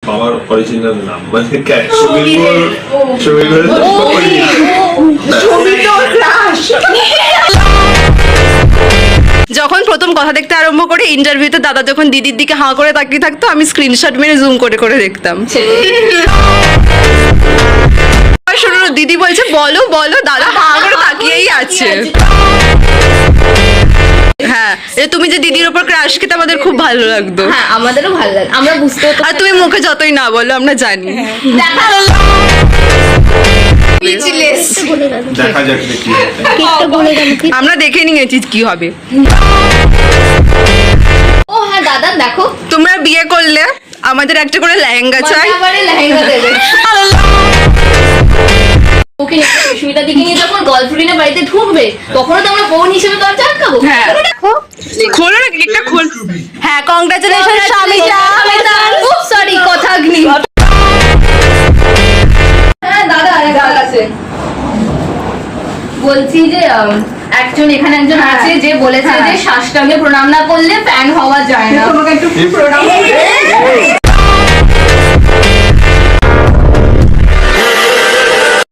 বাবার অরিজিনাল নাম মানে যখন প্রথম কথা দেখতে আরম্ভ করে ইন্টারভিউতে দাদা যখন দিদির দিকে হাঁ করে তাকিয়ে থাকতো আমি স্ক্রিনশট মেরে জুম করে করে দেখতাম। শোনো দিদি বলছে বলো বলো, দাদা হাঁ করে তাকিয়েই আছে। হ্যাঁ, তুমি যে দিদির উপর ক্রাশ খেতে আমাদের খুব ভালো লাগতো। হ্যাঁ আমাদেরও ভালো লাগে, আমরা বুঝতে পারতাম। আর তুমি মুখে যতই না বলো আমরা জানি। দেখা যাক দেখি আমরা দেখে নিয়েছি কি হবে। ও হ্যাঁ দাদা দেখো, তোমরা বিয়ে করলে আমাদের একটা করে লেহেঙ্গা চাই। এবারে লেহেঙ্গা দেবে। ওকে সুস্মিতা দিকে নিয়ে যখন গার্লফ্রেন্ডের বাড়িতে ঢুকবে তখনও তো আমরা বোন হিসেবে দরজা আটকাবো। হ্যাঁ খোলো না কেকটা খোল। হ্যাঁ কংগ্রাচুলেশন স্বামীটা। খুব সরি কথাগ্নি। হ্যাঁ দাদা আছে, বলছি যে একজন এখানে একজন আছে যে বলেছে যে সাষ্টাঙ্গে প্রণাম না করলে ফ্যান হওয়া যায় না। তোমাকে একটু প্রণাম